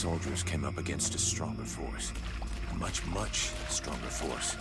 soldiers came up against a stronger force. A much, much stronger force.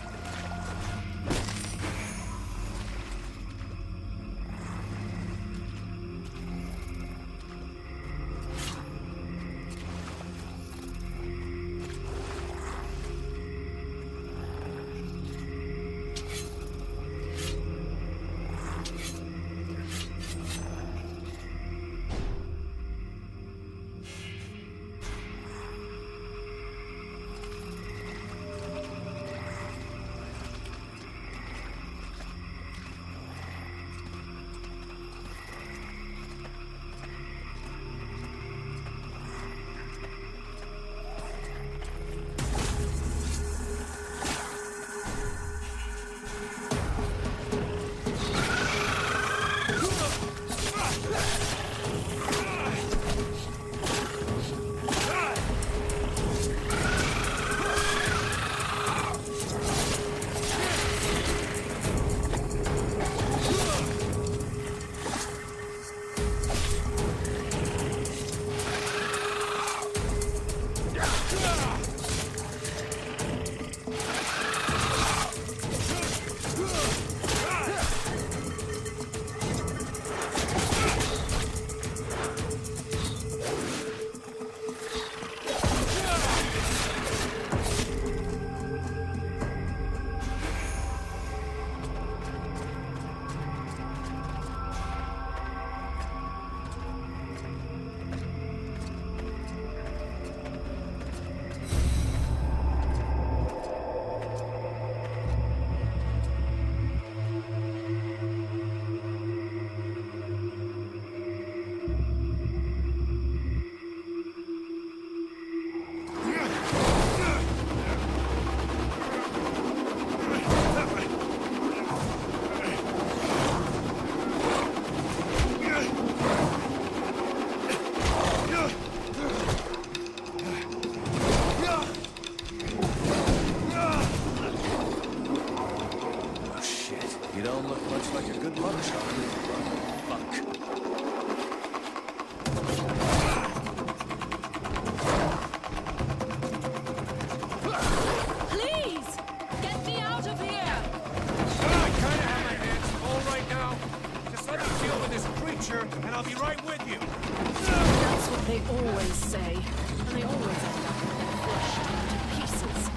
And I'll be right with you. That's what they always say. And they always end up with their flesh torn to pieces.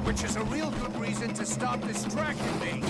Which is a real good reason to stop distracting me.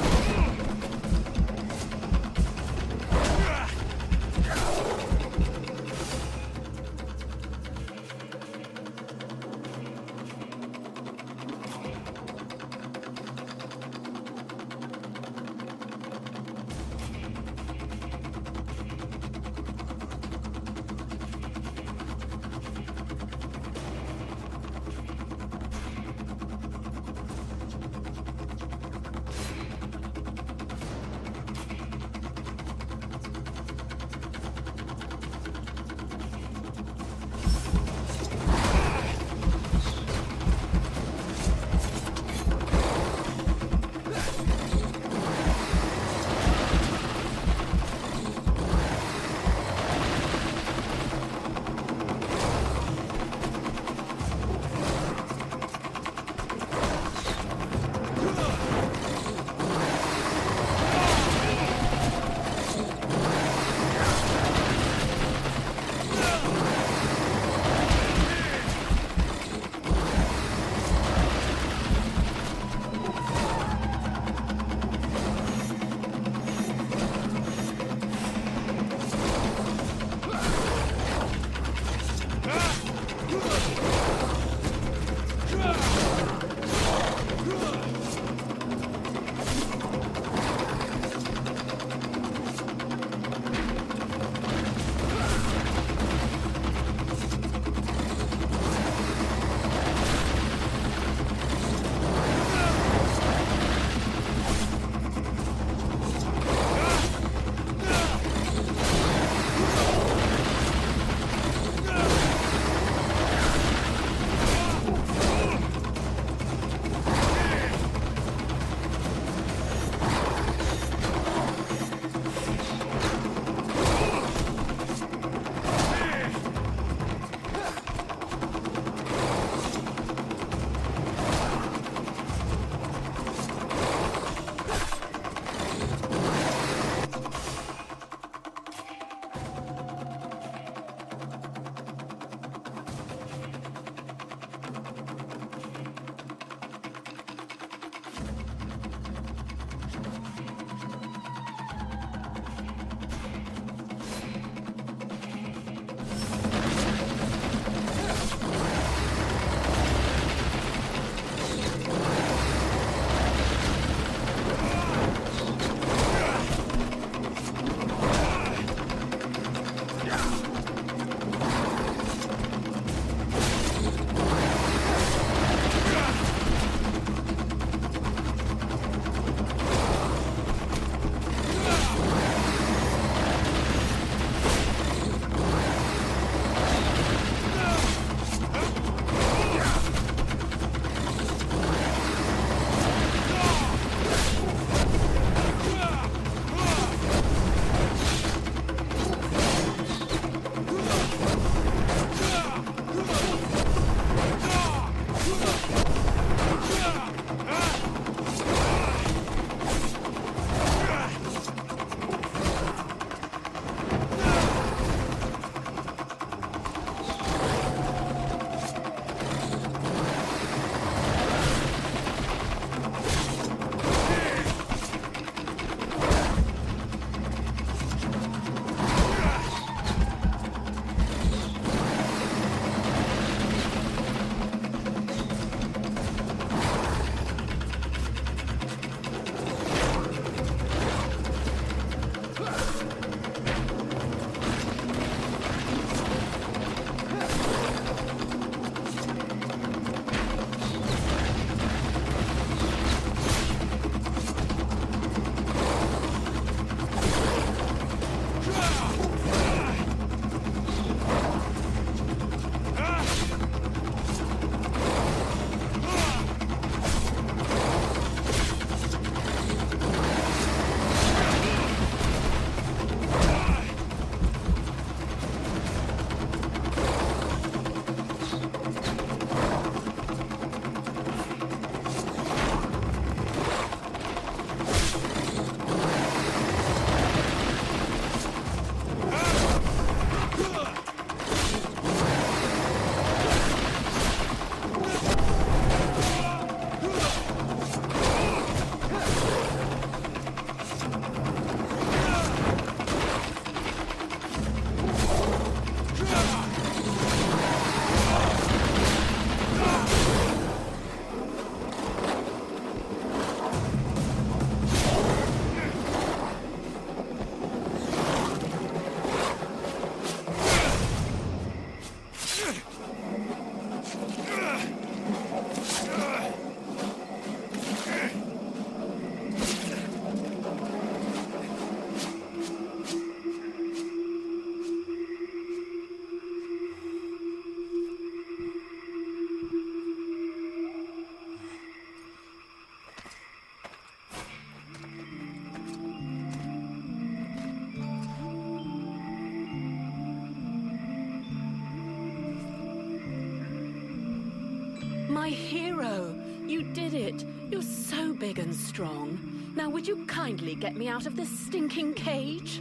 My hero! You did it! You're so big and strong. Now would you kindly get me out of this stinking cage?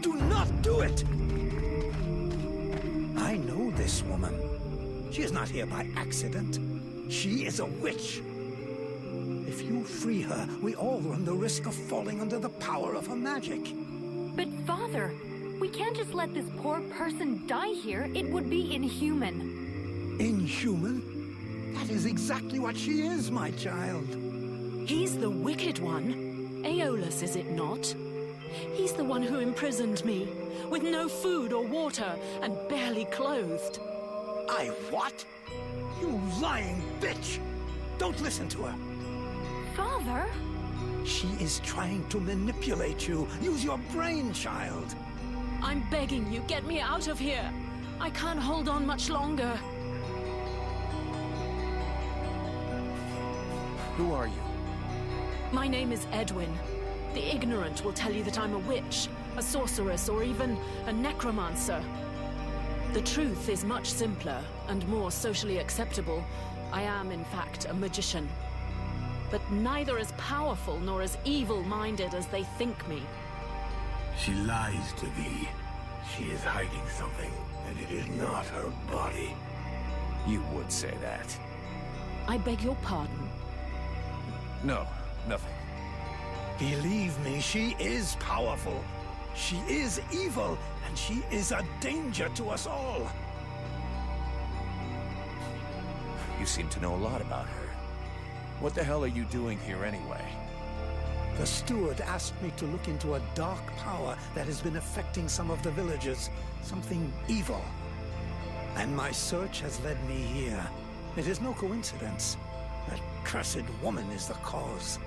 Do not do it! I know this woman. She is not here by accident. She is a witch. If you free her, we all run the risk of falling under the power of her magic. But Father, we can't just let this poor person die here. It would be inhuman. Inhuman? That is exactly what she is, my child. He's the wicked one. Aeolus, is it not? He's the one who imprisoned me, with no food or water, and barely clothed. I what? You lying bitch! Don't listen to her. Father? She is trying to manipulate you. Use your brain, child. I'm begging you, get me out of here. I can't hold on much longer. Who are you? My name is Edwin. The ignorant will tell you that I'm a witch, a sorceress, or even a necromancer. The truth is much simpler and more socially acceptable. I am, in fact, a magician. But neither as powerful nor as evil-minded as they think me. She lies to thee. She is hiding something, and it is not her body. You would say that. I beg your pardon. No, nothing. Believe me, she is powerful. She is evil, and she is a danger to us all. You seem to know a lot about her. What the hell are you doing here anyway? The steward asked me to look into a dark power that has been affecting some of the villagers. Something evil. And my search has led me here. It is no coincidence. That cursed woman is the cause.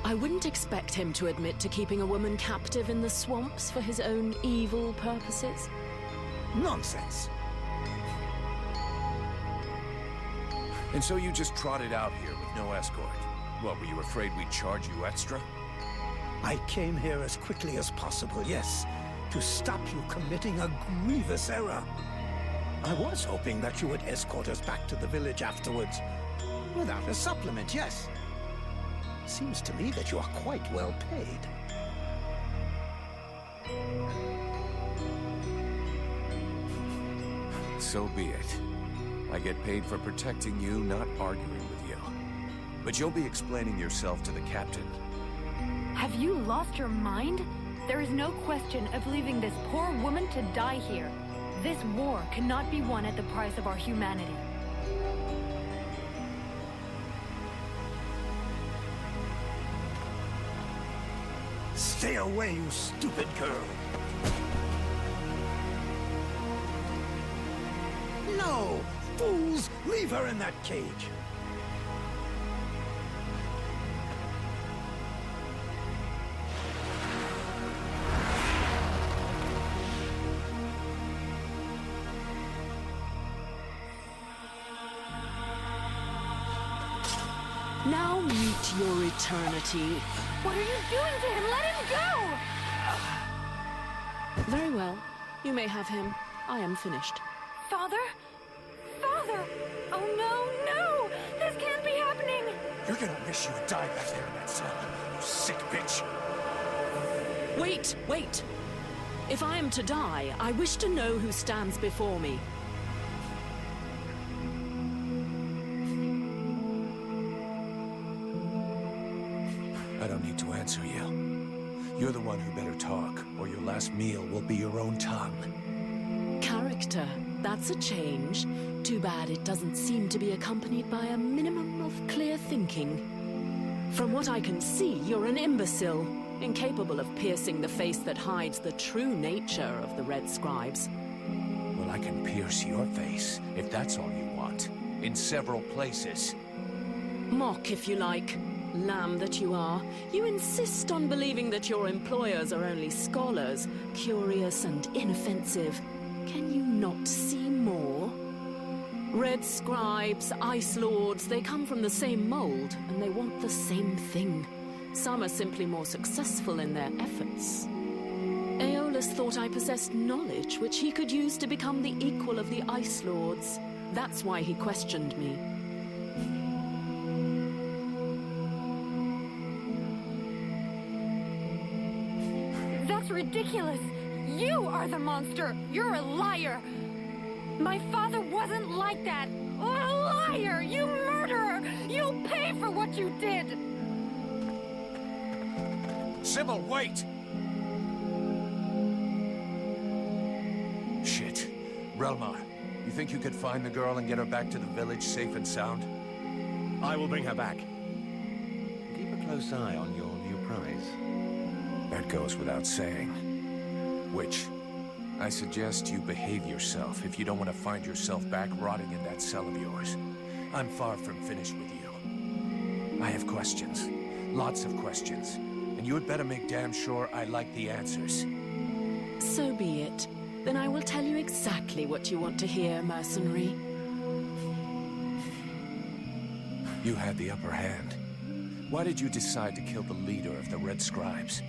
I wouldn't expect him to admit to keeping a woman captive in the swamps for his own evil purposes. Nonsense. And so you just trotted out here with no escort? What, were you afraid we'd charge you extra? I came here as quickly as possible, yes, to stop you committing a grievous error. I was hoping that you would escort us back to the village afterwards. Without a supplement, yes. Seems to me that you are quite well paid. So be it. I get paid for protecting you, not arguing with you. But you'll be explaining yourself to the captain. Have you lost your mind? There is no question of leaving this poor woman to die here. This war cannot be won at the price of our humanity. Stay away, you stupid girl! No! Fools! Leave her in that cage! Now meet your eternity. What are you doing to him? Let him go! Very well. You may have him. I am finished. Father? Father! Oh no, no! This can't be happening! You're gonna wish you had died back there in that cell, you sick bitch! Wait, wait! If I am to die, I wish to know who stands before me. I don't need to answer you. You're the one who better talk, or your last meal will be your own tongue. Character. That's a change. Too bad it doesn't seem to be accompanied by a minimum of clear thinking. From what I can see, you're an imbecile, incapable of piercing the face that hides the true nature of the Red Scribes. Well, I can pierce your face, if that's all you want. In several places. Mock, if you like. Lamb that you are. You insist on believing that your employers are only scholars, curious and inoffensive. Can you not see more? Red Scribes, Ice Lords, they come from the same mold, and they want the same thing. Some are simply more successful in their efforts. Aeolus thought I possessed knowledge which he could use to become the equal of the Ice Lords. That's why he questioned me. That's ridiculous. You are the monster. You're a liar. My father wasn't like that. A liar! You murderer! You'll pay for what you did! Sybil, wait! Shit. Relmar, you think you could find the girl and get her back to the village safe and sound? I will bring her back. Keep a close eye on your new prize. That goes without saying. Which, I suggest you behave yourself if you don't want to find yourself back rotting in that cell of yours. I'm far from finished with you. I have questions. Lots of questions. And you had better make damn sure I like the answers. So be it. Then I will tell you exactly what you want to hear, mercenary. You had the upper hand. Why did you decide to kill the leader of the Red Scribes?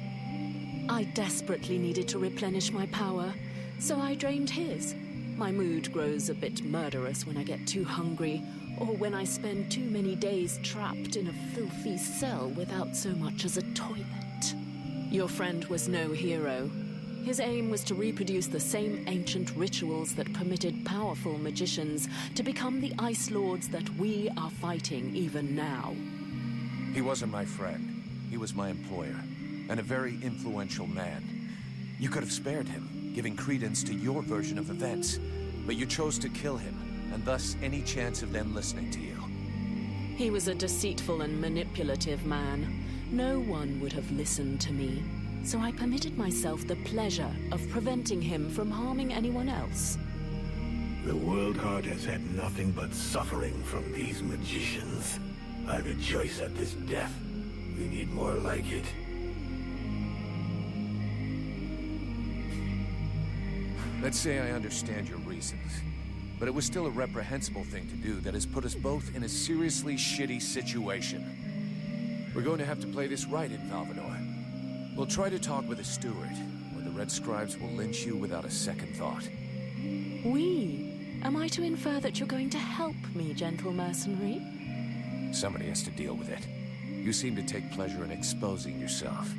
I desperately needed to replenish my power, so I drained his. My mood grows a bit murderous when I get too hungry, or when I spend too many days trapped in a filthy cell without so much as a toilet. Your friend was no hero. His aim was to reproduce the same ancient rituals that permitted powerful magicians to become the Ice Lords that we are fighting even now. He wasn't my friend. He was my employer, and a very influential man. You could have spared him, giving credence to your version of events, but you chose to kill him, and thus any chance of them listening to you. He was a deceitful and manipulative man. No one would have listened to me, so I permitted myself the pleasure of preventing him from harming anyone else. The World Heart has had nothing but suffering from these magicians. I rejoice at this death. We need more like it. Let's say I understand your reasons, but it was still a reprehensible thing to do that has put us both in a seriously shitty situation. We're going to have to play this right in Valvanor. We'll try to talk with a steward, or the Red Scribes will lynch you without a second thought. We? Am I to infer that you're going to help me, gentle mercenary? Somebody has to deal with it. You seem to take pleasure in exposing yourself.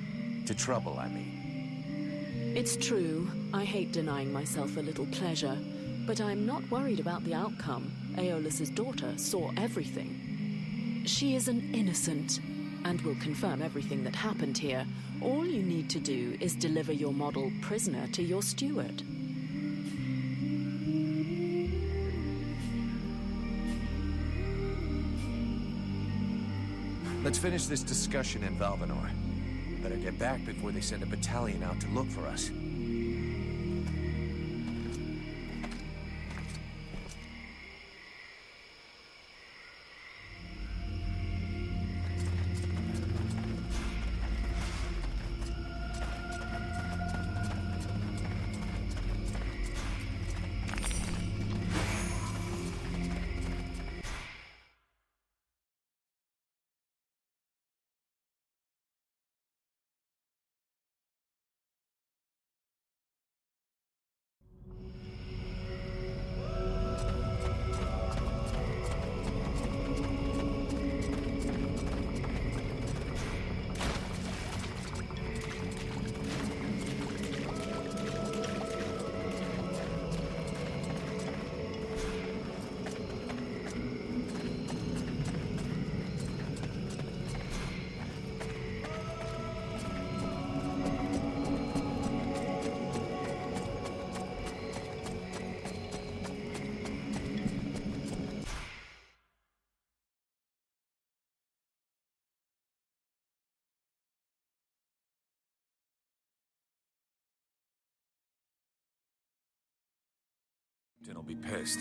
To trouble, I mean. It's true. I hate denying myself a little pleasure, but I'm not worried about the outcome. Aeolus's daughter saw everything. She is an innocent, and will confirm everything that happened here. All you need to do is deliver your model prisoner to your steward. Let's finish this discussion in Valvanor. Better get back before they send a battalion out to look for us. Din'll be pissed.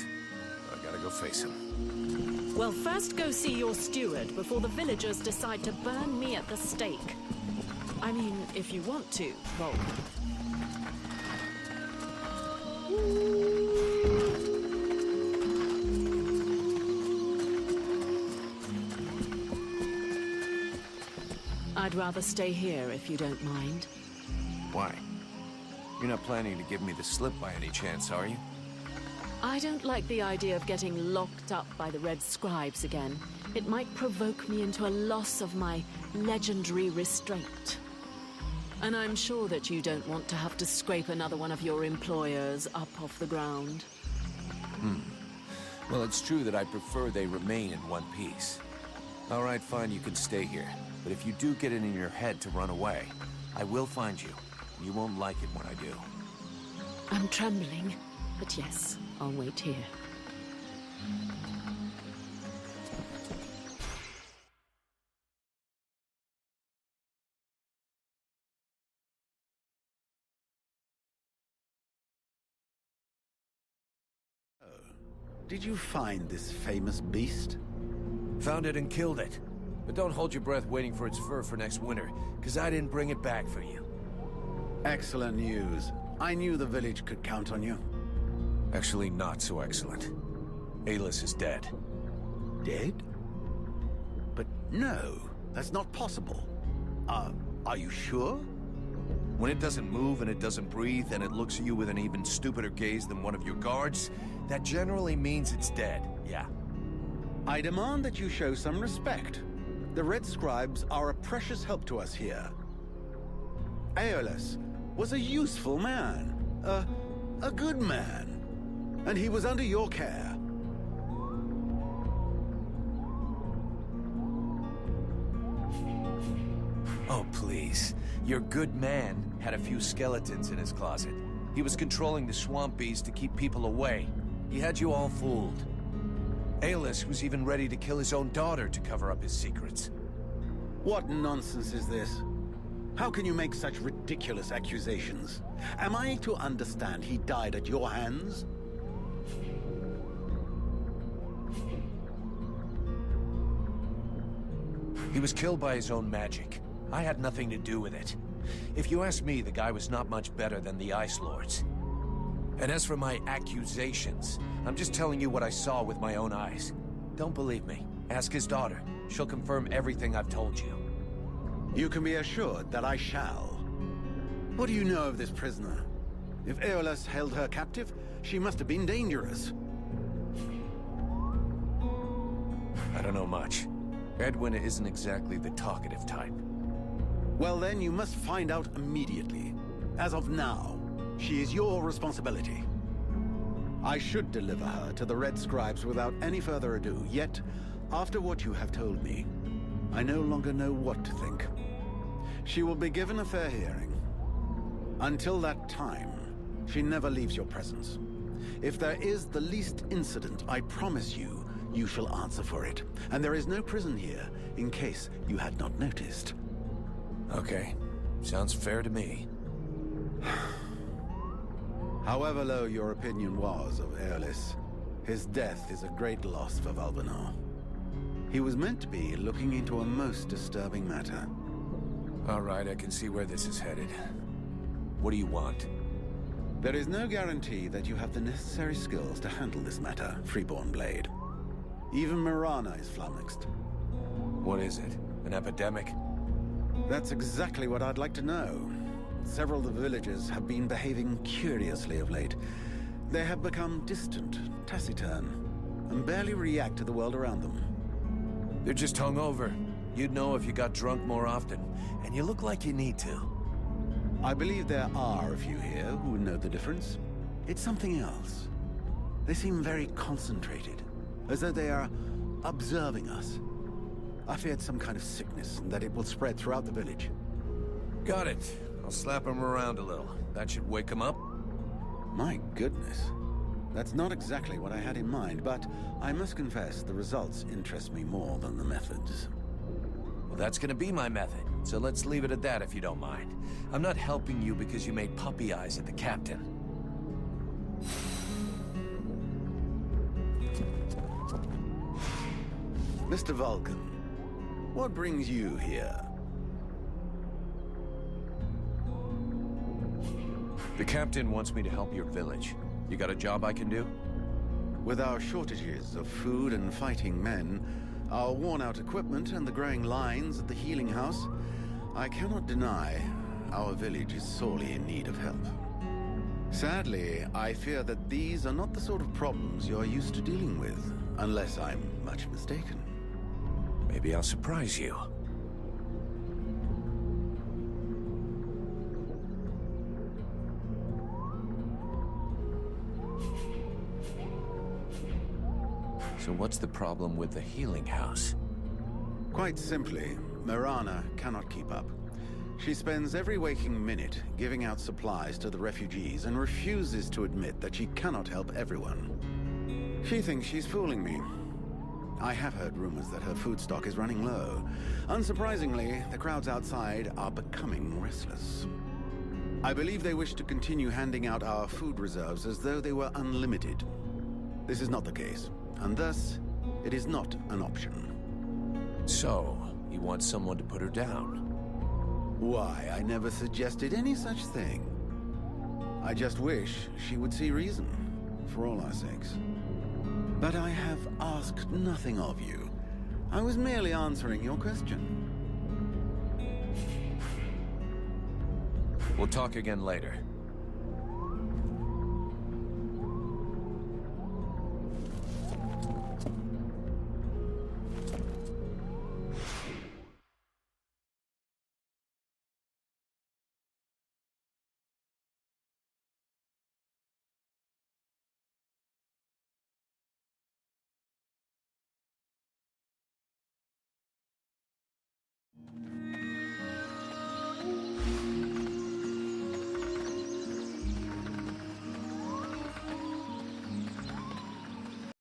I gotta go face him. Well, first go see your steward before the villagers decide to burn me at the stake. I mean, if you want to, Vol. I'd rather stay here if you don't mind. Why? You're not planning to give me the slip by any chance, are you? I don't like the idea of getting locked up by the Red Scribes again. It might provoke me into a loss of my legendary restraint. And I'm sure that you don't want to have to scrape another one of your employers up off the ground. Well, it's true that I prefer they remain in one piece. All right, fine, you can stay here. But if you do get it in your head to run away, I will find you. You won't like it when I do. I'm trembling, but yes, I'll wait here. Did you find this famous beast? Found it and killed it. But don't hold your breath waiting for its fur for next winter, because I didn't bring it back for you. Excellent news. I knew the village could count on you. Actually, not so excellent. Alis is dead. Dead? But no, that's not possible. Are you sure? When it doesn't move and it doesn't breathe and it looks at you with an even stupider gaze than one of your guards, that generally means it's dead, yeah. I demand that you show some respect. The Red Scribes are a precious help to us here. Aeolus was a useful man, a good man, and he was under your care. Oh, please. Your good man had a few skeletons in his closet. He was controlling the swamp bees to keep people away. He had you all fooled. Aeolus was even ready to kill his own daughter to cover up his secrets. What nonsense is this? How can you make such ridiculous accusations? Am I to understand he died at your hands? He was killed by his own magic. I had nothing to do with it. If you ask me, the guy was not much better than the Ice Lords. And as for my accusations, I'm just telling you what I saw with my own eyes. Don't believe me. Ask his daughter. She'll confirm everything I've told you. You can be assured that I shall. What do you know of this prisoner? If Aeolus held her captive, she must have been dangerous. I don't know much. Edwin isn't exactly the talkative type. Well then, you must find out immediately. As of now, she is your responsibility. I should deliver her to the Red Scribes without any further ado, yet, after what you have told me, I no longer know what to think. She will be given a fair hearing. Until that time, she never leaves your presence. If there is the least incident, I promise you, you shall answer for it. And there is no prison here, in case you had not noticed. Okay. Sounds fair to me. However low your opinion was of Aeolus, his death is a great loss for Valvanor. He was meant to be looking into a most disturbing matter. All right, I can see where this is headed. What do you want? There is no guarantee that you have the necessary skills to handle this matter, Freeborn Blade. Even Mirana is flummoxed. What is it? An epidemic? That's exactly what I'd like to know. Several of the villagers have been behaving curiously of late. They have become distant, taciturn, and barely react to the world around them. They're just hungover. You'd know if you got drunk more often, and you look like you need to. I believe there are a few here who would know the difference. It's something else. They seem very concentrated, as though they are observing us. I feared some kind of sickness and that it will spread throughout the village. Got it. I'll slap him around a little. That should wake him up. My goodness. That's not exactly what I had in mind, but I must confess the results interest me more than the methods. Well, that's gonna be my method, so let's leave it at that if you don't mind. I'm not helping you because you made puppy eyes at the captain. Mr. Vulcan, what brings you here? The captain wants me to help your village. You got a job I can do? With our shortages of food and fighting men, our worn-out equipment and the growing lines at the healing house, I cannot deny our village is sorely in need of help. Sadly, I fear that these are not the sort of problems you're used to dealing with, unless I'm much mistaken. Maybe I'll surprise you. So what's the problem with the healing house? Quite simply, Mirana cannot keep up. She spends every waking minute giving out supplies to the refugees and refuses to admit that she cannot help everyone. She thinks she's fooling me. I have heard rumors that her food stock is running low. Unsurprisingly, the crowds outside are becoming restless. I believe they wish to continue handing out our food reserves as though they were unlimited. This is not the case, and thus, it is not an option. So, you want someone to put her down? Why, I never suggested any such thing. I just wish she would see reason, for all our sakes. But I have asked nothing of you. I was merely answering your question. We'll talk again later.